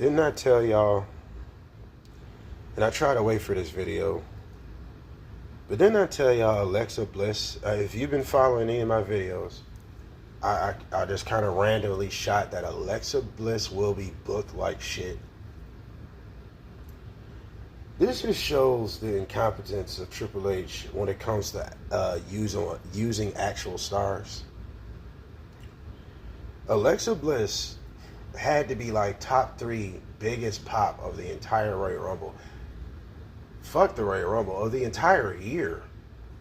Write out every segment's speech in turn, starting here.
Didn't I tell y'all, and I try to wait for this video, but didn't I tell y'all Alexa Bliss, if you've been following any of my videos, I just kind of randomly shot that Alexa Bliss will be booked like shit. This just shows the incompetence of Triple H when it comes to using actual stars. Alexa Bliss had to be like top 3 biggest pop of the entire Royal Rumble. Fuck the Royal Rumble, of the entire year.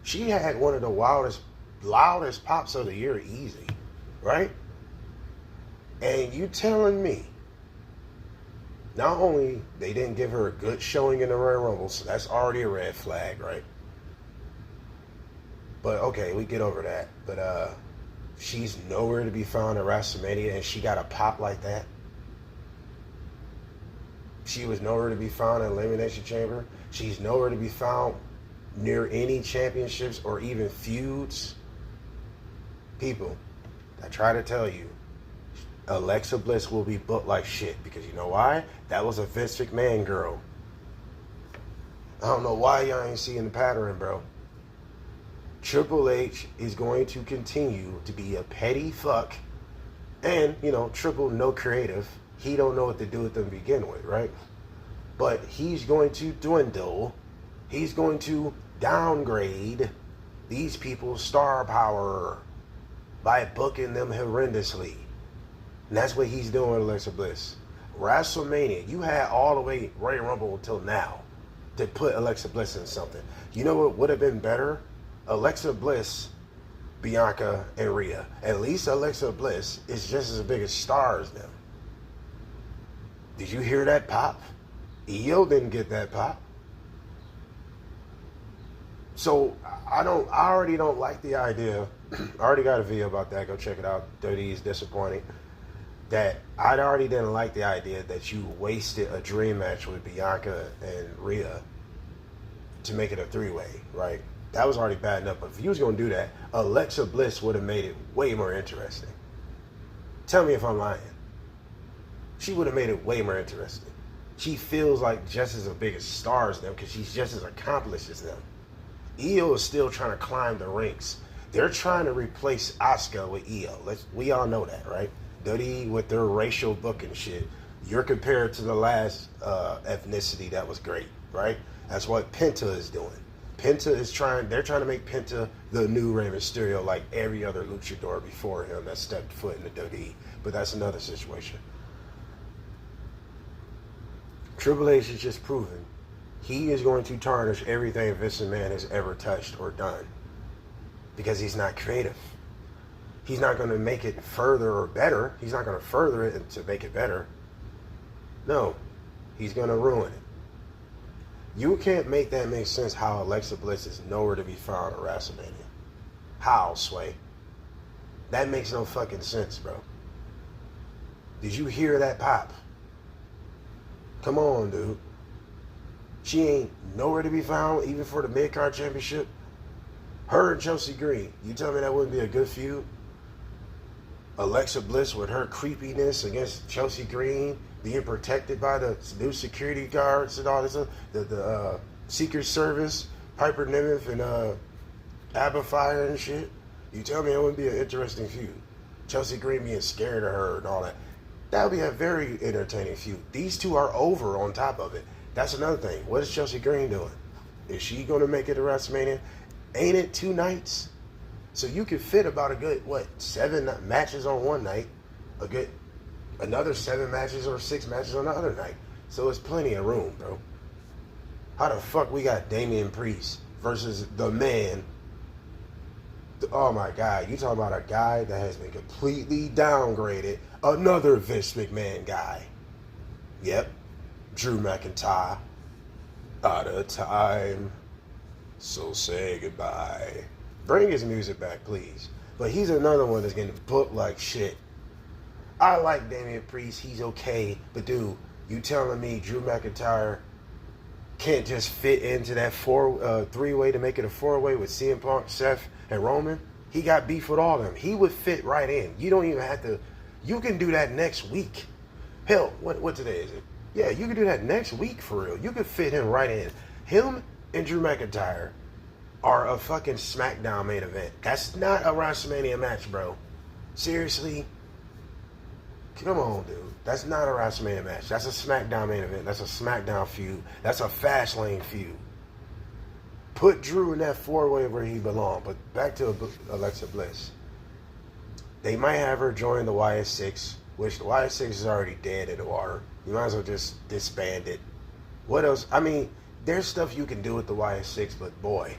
She had one of the loudest pops of the year easy, right? And you telling me, not only they didn't give her a good showing in the Royal Rumble, so that's already a red flag, right? But okay, we get over that. But she's nowhere to be found at WrestleMania, and she got a pop like that. She was nowhere to be found in Elimination Chamber. She's nowhere to be found near any championships or even feuds. People, I try to tell you, Alexa Bliss will be booked like shit, because you know why? That was a Vince McMahon girl. I don't know why y'all ain't seeing the pattern, bro. Triple H is going to continue to be a petty fuck, and, you know, Triple no creative. He don't know what to do with them to begin with, right? But he's going to dwindle. He's going to downgrade these people's star power by booking them horrendously. And that's what he's doing with Alexa Bliss. WrestleMania, you had all the way Royal Rumble until now to put Alexa Bliss in something. You know what would have been better? Alexa Bliss, Bianca, and Rhea. At least Alexa Bliss is just as big a star as them. Did you hear that pop? Io didn't get that pop. So I already don't like the idea. I already got a video about that. Go check it out. Dirty is disappointing. That I already didn't like the idea that you wasted a dream match with Bianca and Rhea to make it a 3-way, right? That was already bad enough. But if you was going to do that, Alexa Bliss would have made it way more interesting. Tell me if I'm lying. She would have made it way more interesting. She feels like just as big a star as them, because she's just as accomplished as them. Io is still trying to climb the ranks. They're trying to replace Asuka with Io. We all know that, right? Dirty with their racial booking shit. You're compared to the last ethnicity that was great, right? That's what Penta is doing. They're trying to make Penta the new Rey Mysterio, like every other luchador before him that stepped foot in the WWE. But that's another situation. Triple H has just proven he is going to tarnish everything Vince McMahon has ever touched or done, because he's not creative. He's not going to make it further or better. He's not going to further it to make it better. No, he's going to ruin it. You can't make that make sense how Alexa Bliss is nowhere to be found at WrestleMania. How, Sway? That makes no fucking sense, bro. Did you hear that pop? Come on, dude. She ain't nowhere to be found, even for the mid-card championship. Her and Chelsea Green. You tell me that wouldn't be a good feud? Alexa Bliss with her creepiness against Chelsea Green, being protected by the new security guards and all this stuff. The Secret Service, Piper Nimitz and Abba Fire and shit. You tell me it wouldn't be an interesting feud. Chelsea Green being scared of her and all that. That would be a very entertaining feud. These two are over on top of it. That's another thing. What is Chelsea Green doing? Is she going to make it to WrestleMania? Ain't it 2 nights? So you could fit about a good, 7 matches on one night. Another 7 matches or 6 matches on the other night. So it's plenty of room, bro. How the fuck we got Damian Priest versus the man? Oh my God, you talking about a guy that has been completely downgraded. Another Vince McMahon guy. Yep, Drew McIntyre. Out of time, so say goodbye. Bring his music back, please. But he's another one that's getting booked like shit. I like Damian Priest, he's okay. But dude, you telling me Drew McIntyre can't just fit into that 3-way to make it a 4-way with CM Punk, Seth, and Roman? He got beef with all of them. He would fit right in. You don't even have to. You can do that next week. Hell, what today is it? Yeah, you could do that next week for real. You could fit him right in. Him and Drew McIntyre are a fucking SmackDown main event. That's not a WrestleMania match, bro. Seriously? Come on, dude. That's not a WrestleMania match. That's a SmackDown main event. That's a SmackDown feud. That's a Fastlane feud. Put Drew in that four-way where he belonged. But back to Alexa Bliss. They might have her join the YS6, which the YS6 is already dead in the water. You might as well just disband it. What else? I mean, there's stuff you can do with the YS6, but boy,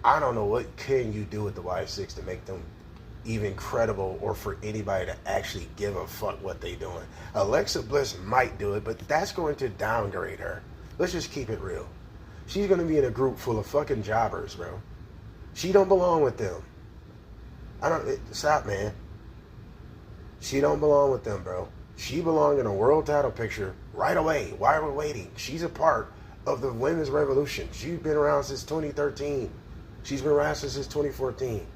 I don't know what can you do with the YS6 to make them even credible or for anybody to actually give a fuck what they doing. Alexa Bliss might do it, but that's going to downgrade her. Let's just keep it real. She's going to be in a group full of fucking jobbers, bro. She don't belong with them. Stop, man. She don't belong with them, bro. She belonged in a world title picture right away. Why are we waiting? She's a part of the women's revolution. She's been around since 2013. She's been wrestling since 2014.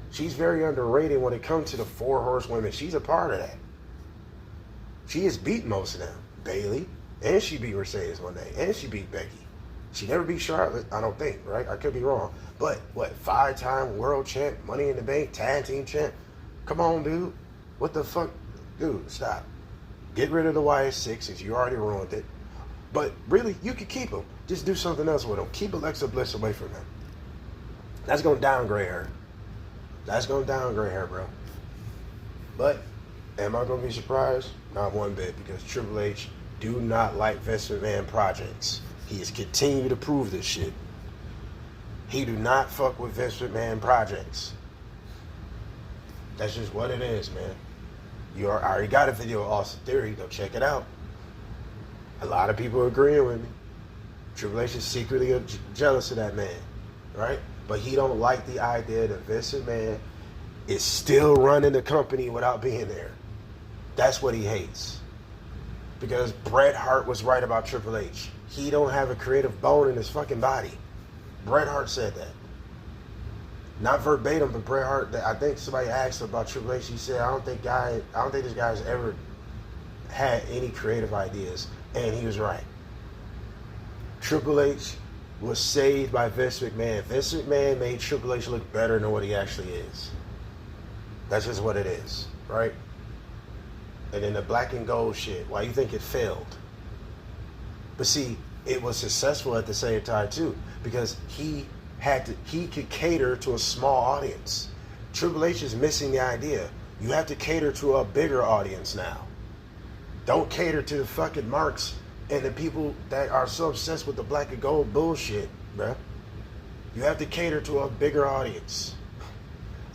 She's very underrated when it comes to the four horsewomen. She's a part of that. She has beat most of them. Bayley, and she beat Mercedes one day, and she beat Becky. She never beat Charlotte, I don't think, right? I could be wrong. But, what, 5-time world champ, Money in the Bank, tag team champ? Come on, dude. What the fuck? Dude, stop. Get rid of the YS6 since you already ruined it. But, really, you could keep them. Just do something else with them. Keep Alexa Bliss away from them. That's going to downgrade her. That's going to downgrade her, bro. But, am I going to be surprised? Not one bit, because Triple H do not like Vince McMahon projects. He has continued to prove this shit. He do not fuck with Vince McMahon projects. That's just what it is, man. I already got a video of Austin Theory. Go check it out. A lot of people are agreeing with me. Triple H is secretly jealous of that man, right? But he don't like the idea that Vince McMahon is still running the company without being there. That's what he hates. Because Bret Hart was right about Triple H. He don't have a creative bone in his fucking body. Bret Hart said that. Not verbatim, but Bret Hart, I think somebody asked about Triple H. He said, I don't think this guy's ever had any creative ideas. And he was right. Triple H was saved by Vince McMahon. Vince McMahon made Triple H look better than what he actually is. That's just what it is, right? And then the black and gold shit, why you think it failed? But see, it was successful at the same time too, because he could cater to a small audience. Triple H is missing the idea. You have to cater to a bigger audience now. Don't cater to the fucking marks and the people that are so obsessed with the black and gold bullshit, bruh. You have to cater to a bigger audience.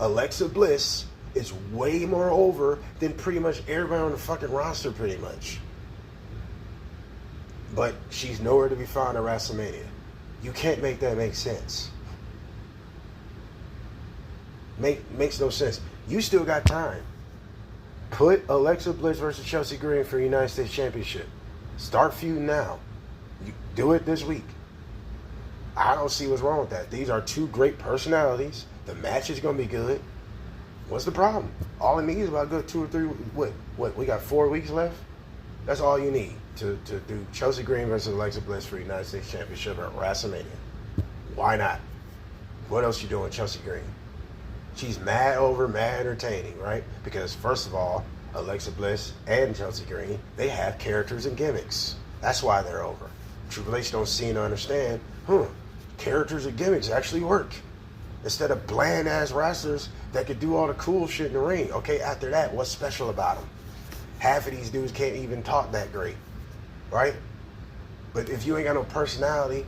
Alexa Bliss is way more over than pretty much everybody on the fucking roster, pretty much. But she's nowhere to be found at WrestleMania. You can't make that make sense. Makes no sense. You still got time. Put Alexa Bliss versus Chelsea Green for the United States Championship. Start feuding now. You do it this week. I don't see what's wrong with that. These are two great personalities. The match is going to be good. What's the problem? All it needs is about good 2 or 3. What? We got 4 weeks left? That's all you need to do Chelsea Green versus Alexa Bliss for the United States Championship at WrestleMania. Why not? What else you doing, Chelsea Green? She's mad entertaining, right? Because first of all, Alexa Bliss and Chelsea Green, they have characters and gimmicks. That's why they're over. Triple H don't seem to understand, characters and gimmicks actually work. Instead of bland-ass wrestlers that could do all the cool shit in the ring. Okay, after that, what's special about them? Half of these dudes can't even talk that great, right? But if you ain't got no personality,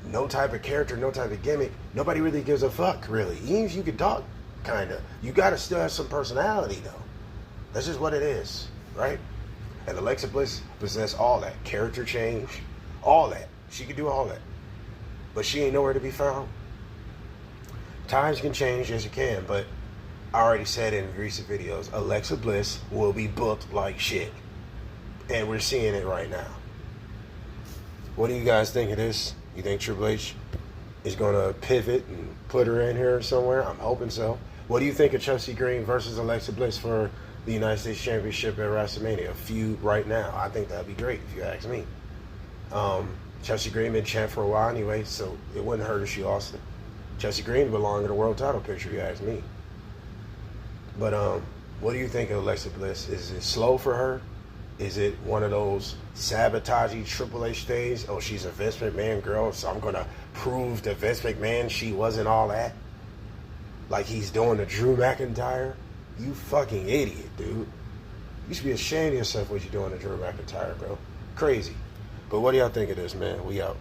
no type of character, no type of gimmick, nobody really gives a fuck, really. Even if you can talk, kind of. You got to still have some personality, though. That's just what it is, right? And Alexa Bliss possesses all that. Character change, all that. She can do all that. But she ain't nowhere to be found. Times can change, yes, you can, but I already said in recent videos, Alexa Bliss will be booked like shit. And we're seeing it right now. What do you guys think of this? You think Triple H is going to pivot and put her in here somewhere? I'm hoping so. What do you think of Chelsea Green versus Alexa Bliss for the United States Championship at WrestleMania, a feud right now. I think that'd be great if you ask me. Chelsea Green been champ for a while anyway, so it wouldn't hurt if she lost it. Chelsea Green belonged in the world title picture, if you ask me. But what do you think of Alexa Bliss? Is it slow for her? Is it one of those sabotaging Triple H things? Oh, she's a Vince McMahon girl, so I'm going to prove to Vince McMahon she wasn't all that? Like he's doing to Drew McIntyre? You fucking idiot, dude. You should be ashamed of yourself what you're doing to Drew McIntyre, bro. Crazy. But what do y'all think of this, man? We out.